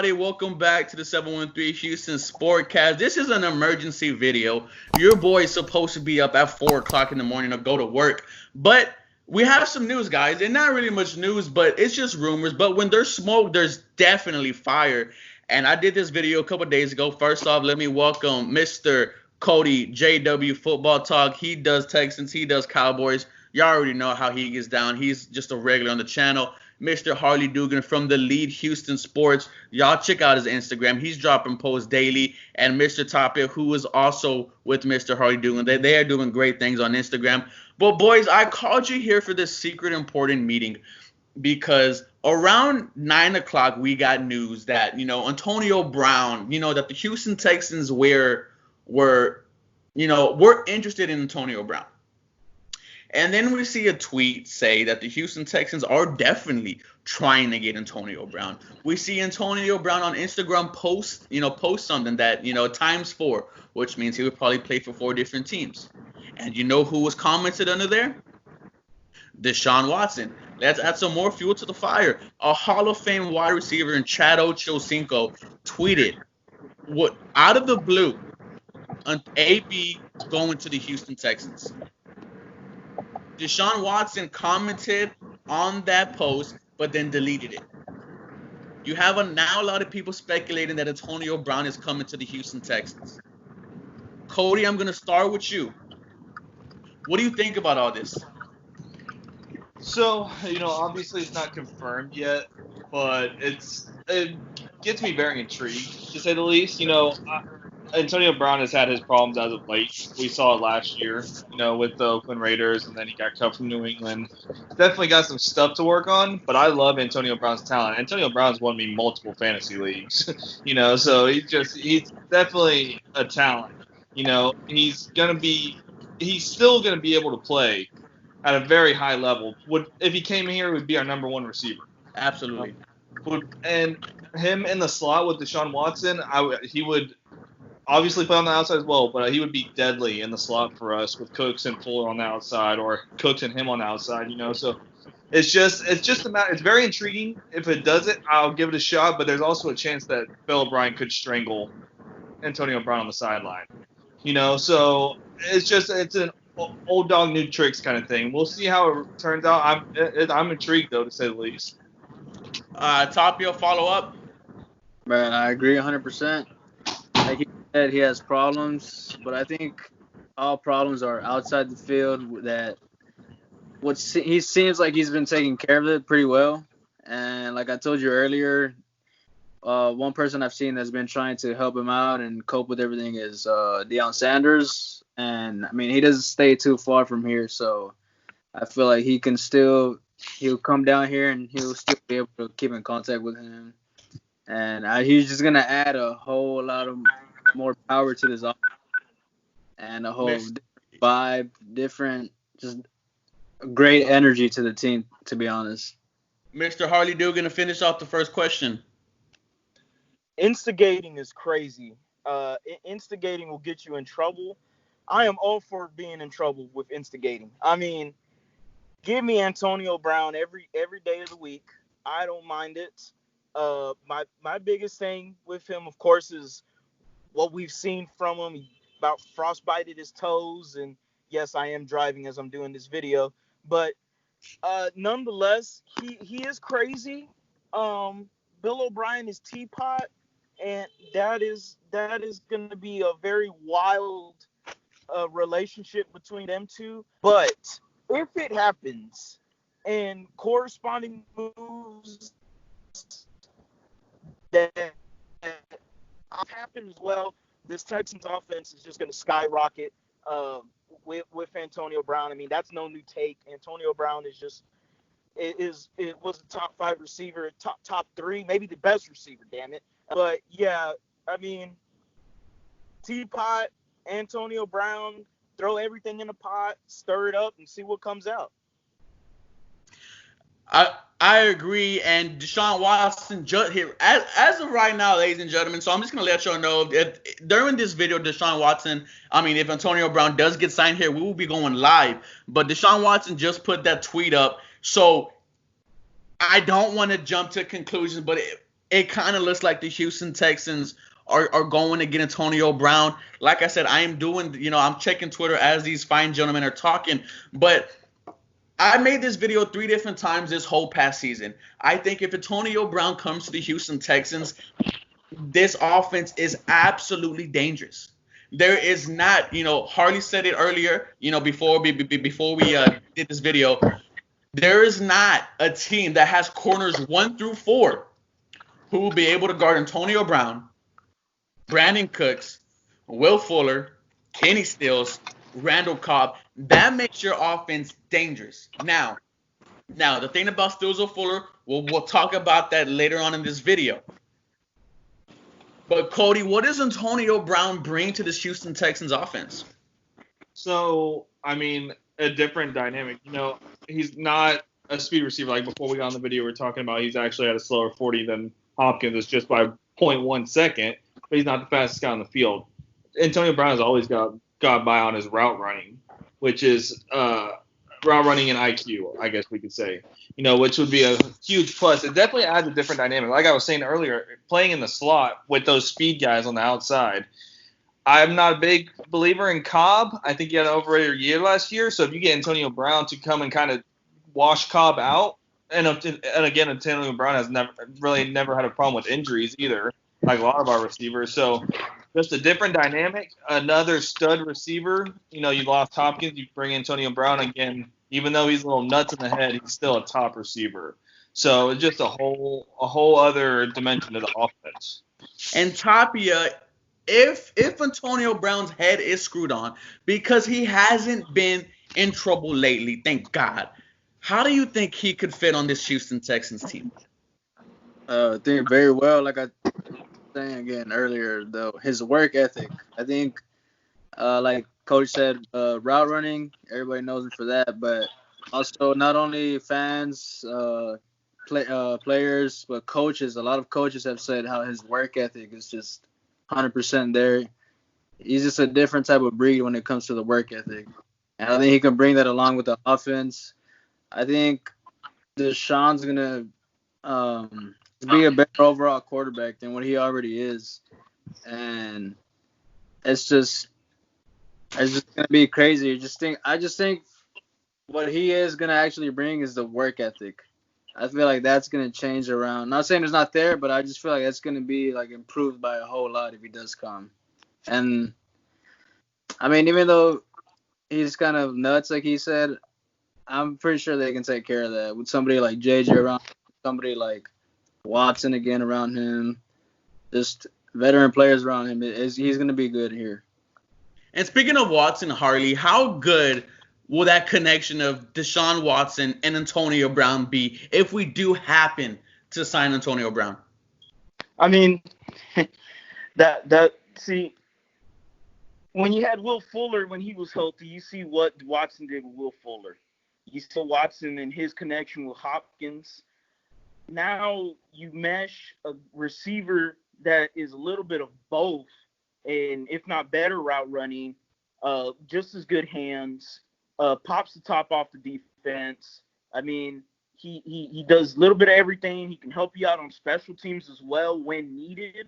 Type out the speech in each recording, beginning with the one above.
everybody. Welcome back to the 713 Houston Sportcast. This is an emergency video. Your boy is supposed to be up at 4 o'clock in the morning to go to work. But we have some news, guys. And not really much news, but it's just rumors. But when there's smoke, there's definitely fire. And I did this video a couple days ago. First off, let me welcome Mr. Cody, JW Football Talk. He does Texans. He does Cowboys. Y'all already know how he gets down. He's just a regular on the channel. Mr. Harley Dugan from the Lead Houston Sports. Y'all check out his Instagram. He's dropping posts daily. And Mr. Tapia, who is also with Mr. Harley Dugan. They are doing great things on Instagram. But, boys, I called you here for this secret important meeting because around 9 o'clock we got news that, Antonio Brown, that the Houston Texans we're interested in Antonio Brown. And then we see a tweet say that the Houston Texans are definitely trying to get Antonio Brown. We see Antonio Brown on Instagram post something that, ×4, which means he would probably play for 4 different teams. And you know who was commented under there? Deshaun Watson. Let's add some more fuel to the fire. A Hall of Fame wide receiver in Chad Ochocinco tweeted, "What out of the blue, an AB going to the Houston Texans." Deshaun Watson commented on that post, but then deleted it. You have now a lot of people speculating that Antonio Brown is coming to the Houston Texans. Cody, I'm going to start with you. What do you think about all this? So, obviously it's not confirmed yet, but it gets me very intrigued, to say the least. Antonio Brown has had his problems as of late. We saw it last year, with the Oakland Raiders, and then he got cut from New England. Definitely got some stuff to work on, but I love Antonio Brown's talent. Antonio Brown's won me multiple fantasy leagues, so he's definitely a talent. He's still going to be able to play at a very high level. If he came here, he would be our number one receiver. Absolutely. And him in the slot with Deshaun Watson, he would obviously play on the outside as well, but he would be deadly in the slot for us with Cooks and Fuller on the outside, or Cooks and him on the outside. So it's just a matter. It's very intriguing. If it does it, I'll give it a shot. But there's also a chance that Bill O'Brien could strangle Antonio Brown on the sideline. So it's an old dog new tricks kind of thing. We'll see how it turns out. I'm intrigued though, to say the least. Tapio, follow up. Man, I agree 100%. Like he said, he has problems, but I think all problems are outside the field. He seems like he's been taking care of it pretty well. And like I told you earlier, one person I've seen that's been trying to help him out and cope with everything is Deion Sanders. And I mean, he doesn't stay too far from here, so I feel like he'll come down here and he'll still be able to keep in contact with him. And he's just gonna add a whole lot of more power to this offense and a whole different vibe, just great energy to the team, to be honest. Mr. Harley Dugan, to finish off the first question. Instigating is crazy. Instigating will get you in trouble. I am all for being in trouble with instigating. I mean, give me Antonio Brown every day of the week. I don't mind it. My biggest thing with him, of course, is what we've seen from him. He about frostbited his toes, and yes, I am driving as I'm doing this video, but nonetheless, he is crazy. Bill O'Brien is teapot, and that is going to be a very wild relationship between them two. But if it happens and corresponding moves that happen as well, this Texans offense is just going to skyrocket with Antonio Brown. I mean, that's no new take. Antonio Brown was a top 5 receiver, top 3, maybe the best receiver, damn it. But yeah, I mean, teapot, Antonio Brown, throw everything in a pot, stir it up, and see what comes out. I agree, and Deshaun Watson here as of right now, ladies and gentlemen. So I'm just gonna let y'all know that during this video, Deshaun Watson. I mean, if Antonio Brown does get signed here, we will be going live. But Deshaun Watson just put that tweet up, so I don't want to jump to conclusions. But it kind of looks like the Houston Texans are going to get Antonio Brown. Like I said, I am doing, I'm checking Twitter as these fine gentlemen are talking, but I made this video 3 different times this whole past season. I think if Antonio Brown comes to the Houston Texans, this offense is absolutely dangerous. There is not, Harley said it earlier, before we did this video. There is not a team that has corners 1 through 4 who will be able to guard Antonio Brown, Brandon Cooks, Will Fuller, Kenny Stills, Randall Cobb. That makes your offense dangerous. Now, the thing about Stills or Fuller, we'll talk about that later on in this video. But Cody, what does Antonio Brown bring to this Houston Texans offense? So, I mean, a different dynamic. He's not a speed receiver. Like before we got on the video, we were talking about he's actually at a slower 40 than Hopkins is just by 0.1 second, but he's not the fastest guy on the field. Antonio Brown has always got by on his route running, which is route running and IQ, I guess we could say, which would be a huge plus. It definitely adds a different dynamic. Like I was saying earlier, playing in the slot with those speed guys on the outside, I'm not a big believer in Cobb. I think he had an overrated year last year. So if you get Antonio Brown to come and kind of wash Cobb out, and again, Antonio Brown has never had a problem with injuries either, like a lot of our receivers. So just a different dynamic. Another stud receiver. You lost Hopkins. You bring Antonio Brown again. Even though he's a little nuts in the head, he's still a top receiver. So it's just a whole other dimension to the offense. And Tapia, if Antonio Brown's head is screwed on, because he hasn't been in trouble lately, thank God, how do you think he could fit on this Houston Texans team? I think very well. Like I was saying again earlier, though, his work ethic. I think, like Coach said, route running, everybody knows him for that. But also not only fans, players, but coaches. A lot of coaches have said how his work ethic is just 100% there. He's just a different type of breed when it comes to the work ethic. And I think he can bring that along with the offense. I think Deshaun's going to be a better overall quarterback than what he already is. And it's just going to be crazy. I just think what he is going to actually bring is the work ethic. I feel like that's going to change around. Not saying it's not there, but I just feel like that's going to be like improved by a whole lot if he does come. And I mean, even though he's kind of nuts, like he said, I'm pretty sure they can take care of that with somebody like JJ around, somebody like Watson again around him, just veteran players around him. He's going to be good here. And speaking of Watson, Harley, how good will that connection of Deshaun Watson and Antonio Brown be if we do happen to sign Antonio Brown? I mean, see, when you had Will Fuller when he was healthy, you see what Watson did with Will Fuller. You saw Watson and his connection with Hopkins. Now you mesh a receiver that is a little bit of both, and if not better route running, just as good hands, pops the top off the defense. I mean, he does a little bit of everything. He can help you out on special teams as well when needed.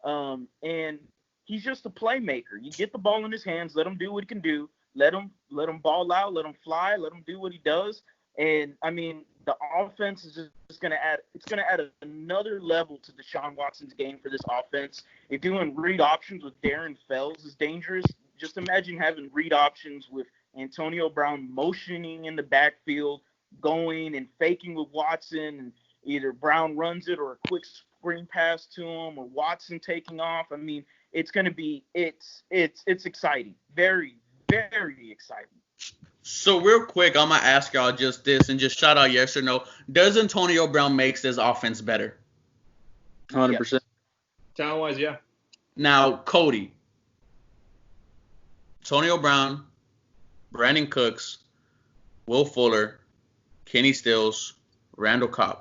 And he's just a playmaker. You get the ball in his hands, let him do what he can do. Let him ball out, let him fly, let him do what he does. And I mean, the offense is just going to add. It's going to add another level to Deshaun Watson's game for this offense. If doing read options with Darren Fells is dangerous, just imagine having read options with Antonio Brown motioning in the backfield, going and faking with Watson, and either Brown runs it or a quick screen pass to him, or Watson taking off. I mean, it's going to be it's exciting, very, very exciting. So real quick, I'm gonna ask y'all just this and just shout out yes or no. Does Antonio Brown makes this offense better? 100%. Talent wise, yeah. Now, Cody, Antonio Brown, Brandon Cooks, Will Fuller, Kenny Stills, Randall Cobb.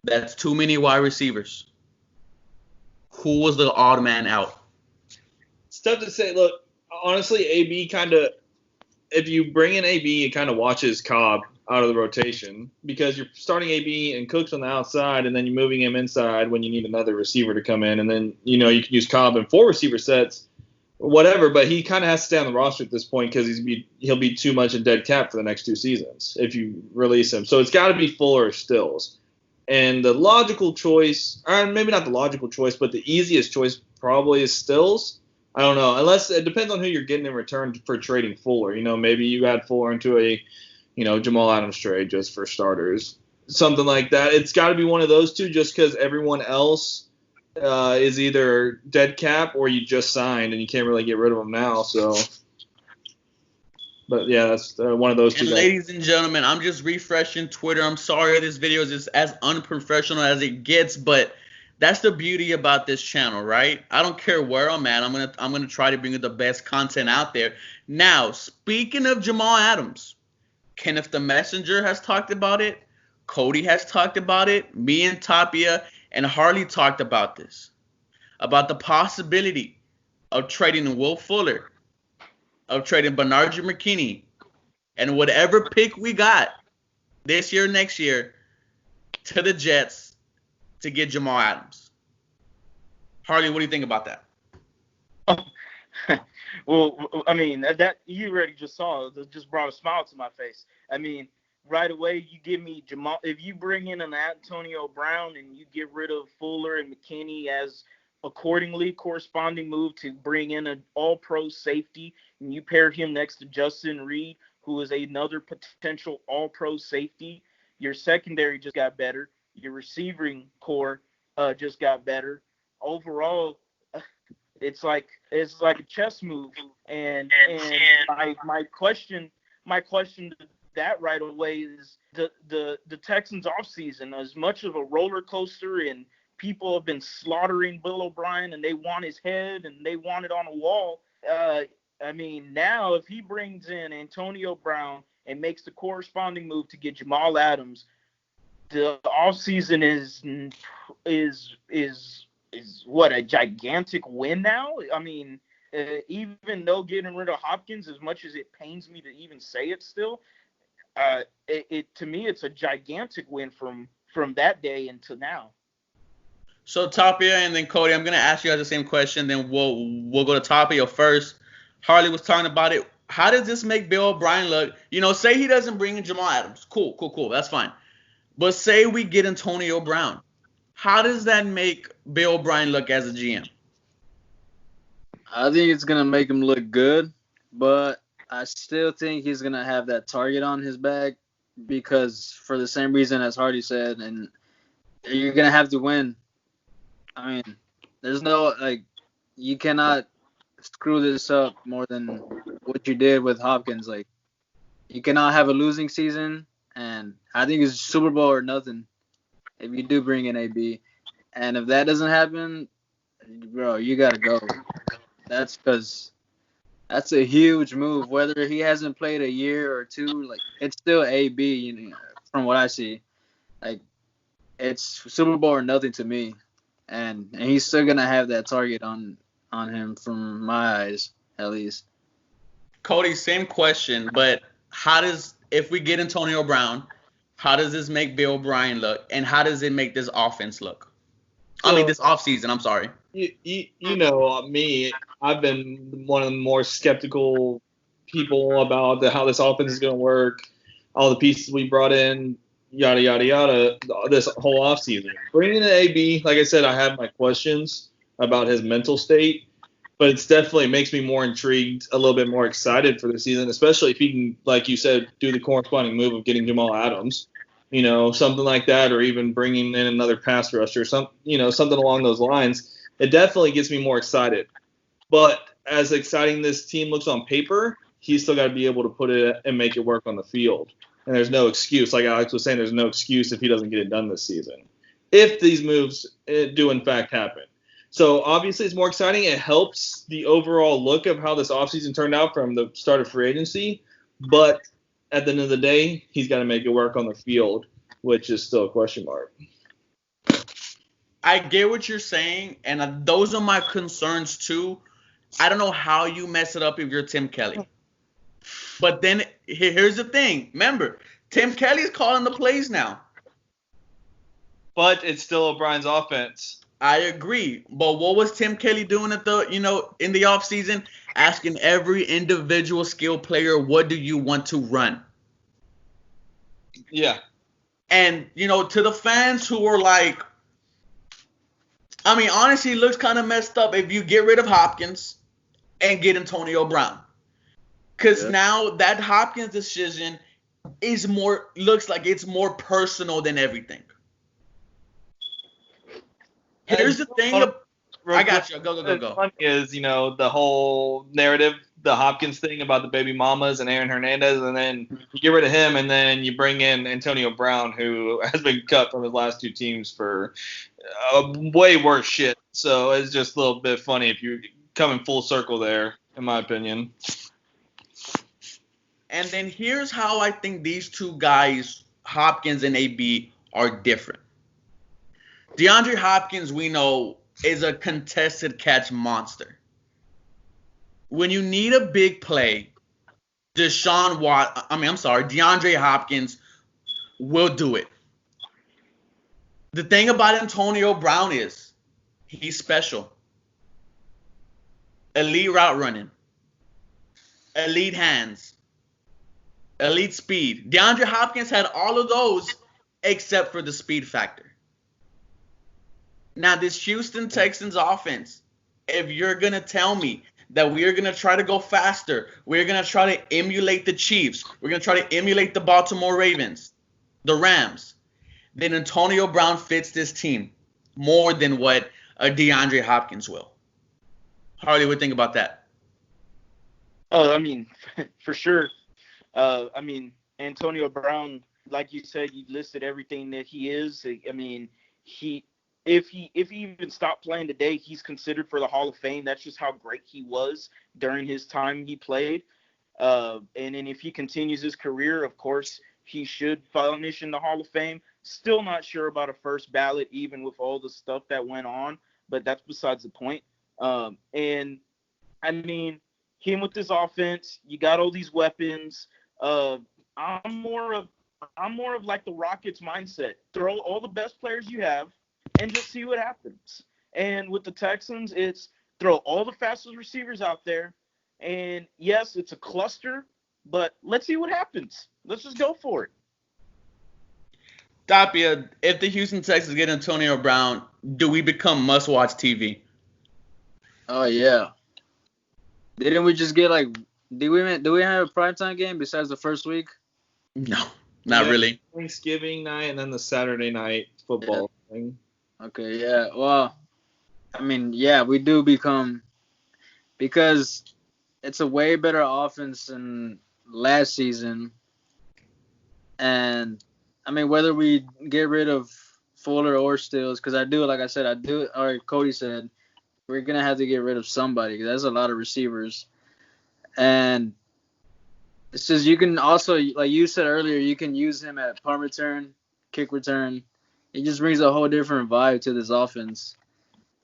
That's too many wide receivers. Who was the odd man out? It's tough to say. Look, honestly, AB kind of, if you bring in AB, it kind of watches Cobb out of the rotation because you're starting AB and Cooks on the outside, and then you're moving him inside when you need another receiver to come in, and then you can use Cobb in 4 receiver sets, whatever. But he kind of has to stay on the roster at this point because he'll be too much in dead cap for the next 2 seasons if you release him. So it's got to be Fuller or Stills, and the logical choice, or maybe not the logical choice, but the easiest choice probably is Stills. I don't know, unless it depends on who you're getting in return for trading Fuller. Maybe you add Fuller into a Jamal Adams trade just for starters, something like that. It's got to be one of those two just because everyone else is either dead cap or you just signed and you can't really get rid of them now. So, but yeah, that's one of those two. And ladies and gentlemen, I'm just refreshing Twitter. I'm sorry this video is just as unprofessional as it gets, but that's the beauty about this channel, right? I don't care where I'm at. I'm gonna try to bring you the best content out there. Now, speaking of Jamal Adams, Kenneth the Messenger has talked about it. Cody has talked about it. Me and Tapia and Harley talked about this. About the possibility of trading Will Fuller, of trading Bernard McKinney, and whatever pick we got this year, next year, to the Jets to get Jamal Adams. Harley, what do you think about that? Well, I mean, that you already just saw. It just brought a smile to my face. I mean, right away, you give me Jamal. If you bring in an Antonio Brown and you get rid of Fuller and McKinney as accordingly corresponding move to bring in an all-pro safety, and you pair him next to Justin Reed, who is another potential all-pro safety, your secondary just got better. Your receiving core just got better. Overall, it's like a chess move, and my question to that right away is the Texans offseason, as much of a roller coaster, and people have been slaughtering Bill O'Brien and they want his head and they want it on a wall. I mean, now if he brings in Antonio Brown and makes the corresponding move to get Jamal Adams, the offseason is what, a gigantic win now? I mean, even though getting rid of Hopkins, as much as it pains me to even say it still, to me, it's a gigantic win from that day until now. So Tapia and then Cody, I'm going to ask you guys the same question. Then we'll go to Tapia first. Harley was talking about it. How does this make Bill O'Brien look? Say he doesn't bring in Jamal Adams. Cool. That's fine. But say we get Antonio Brown. How does that make Bill O'Brien look as a GM? I think it's going to make him look good, but I still think he's going to have that target on his back because for the same reason as Hardy said, and you're going to have to win. I mean, there's no, you cannot screw this up more than what you did with Hopkins. You cannot have a losing season, and I think it's Super Bowl or nothing if you do bring in AB. And if that doesn't happen, bro, you got to go. That's because that's a huge move. Whether he hasn't played a year or two, it's still AB, from what I see. It's Super Bowl or nothing to me. And he's still going to have that target on him from my eyes, at least. Cody, same question, but if we get Antonio Brown, how does this make Bill O'Brien look, and how does it make this offense look? This offseason, I'm sorry. Me, I've been one of the more skeptical people about how this offense is going to work, all the pieces we brought in, yada, yada, yada, this whole offseason. Bringing in AB, like I said, I have my questions about his mental state, but it's definitely makes me more intrigued, a little bit more excited for the season, especially if he can, like you said, do the corresponding move of getting Jamal Adams, something like that, or even bringing in another pass rusher, something along those lines. It definitely gets me more excited. But as exciting this team looks on paper, he's still got to be able to put it and make it work on the field. And there's no excuse. Like Alex was saying, there's no excuse if he doesn't get it done this season, if these moves do in fact happen. So obviously it's more exciting. It helps the overall look of how this offseason turned out from the start of free agency. But at the end of the day, he's got to make it work on the field, which is still a question mark. I get what you're saying, and those are my concerns too. I don't know how you mess it up if you're Tim Kelly. But then here's the thing. Remember, Tim Kelly's calling the plays now. But it's still O'Brien's offense. I agree. But what was Tim Kelly doing in the offseason? Asking every individual skill player, what do you want to run? Yeah. And, to the fans who are like, I mean, honestly, it looks kind of messed up if you get rid of Hopkins and get Antonio Brown. Because now that Hopkins decision looks like it's more personal than everything. Here's the thing. I got you. Go. Funny is, the whole narrative, the Hopkins thing about the baby mamas and Aaron Hernandez, and then you get rid of him, and then you bring in Antonio Brown, who has been cut from his last two teams for way worse shit. So it's just a little bit funny if you come in full circle there, in my opinion. And then here's how I think these two guys, Hopkins and AB, are different. DeAndre Hopkins, we know, is a contested catch monster. When you need a big play, DeAndre Hopkins will do it. The thing about Antonio Brown is he's special. Elite route running. Elite hands. Elite speed. DeAndre Hopkins had all of those except for the speed factor. Now, this Houston Texans offense, if you're going to tell me that we're going to try to go faster, we're going to try to emulate the Chiefs, we're going to try to emulate the Baltimore Ravens, the Rams, then Antonio Brown fits this team more than what a DeAndre Hopkins will. Harley, what do you think about that? Oh, I mean, for sure. Antonio Brown, like you said, you listed everything that he is. I mean, if he even stopped playing today, he's considered for the Hall of Fame. That's just how great he was during his time he played. And then if he continues his career, of course, he should finish in the Hall of Fame. Still not sure about a first ballot, even with all the stuff that went on, but that's besides the point. And I mean, him with this offense, you got all these weapons. I'm more of like the Rockets mindset. Throw all the best players you have and just see what happens. And with the Texans, it's throw all the fastest receivers out there. And yes, it's a cluster, but let's see what happens. Let's just go for it. Tapia, if the Houston Texans get Antonio Brown, do we become must-watch TV? Oh, yeah. Didn't we just get, do we have a primetime game besides the first week? No, not really. Thanksgiving night and then the Saturday night football thing. Okay, yeah. Well, I mean, yeah, we do become – because it's a way better offense than last season. And, I mean, whether we get rid of Fuller or Stills, because or Cody said, we're going to have to get rid of somebody because that's a lot of receivers. And it's just you can also, like you said earlier, you can use him at punt return, kick return. It just brings a whole different vibe to this offense.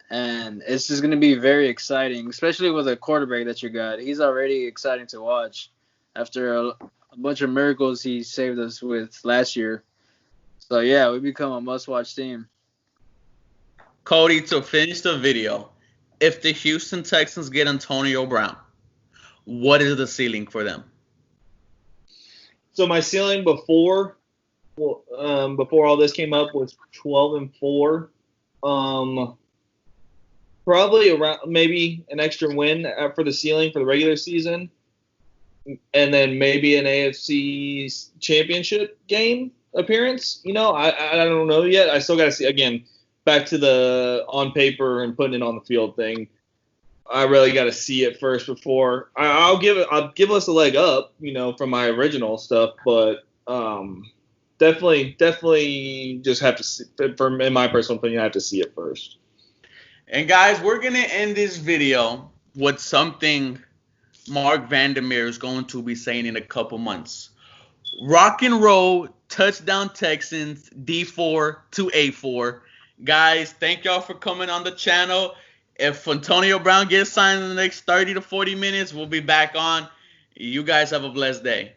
And it's just going to be very exciting, especially with a quarterback that you got. He's already exciting to watch after a bunch of miracles he saved us with last year. So, yeah, we become a must-watch team. Cody, to finish the video, if the Houston Texans get Antonio Brown, what is the ceiling for them? So my ceiling before all this came up was 12-4. Probably around maybe an extra win for the ceiling for the regular season, and then maybe an AFC championship game appearance. I don't know yet. I still got to see, again, back to the on paper and putting it on the field thing. I really got to see it first before I'll give us a leg up, from my original stuff. But definitely just have to see, in my personal opinion, I have to see it first. And guys, we're going to end this video with something Mark Vandermeer is going to be saying in a couple months. Rock and roll, touchdown Texans, D4 to A4. Guys, thank y'all for coming on the channel. If Antonio Brown gets signed in the next 30 to 40 minutes, we'll be back on. You guys have a blessed day.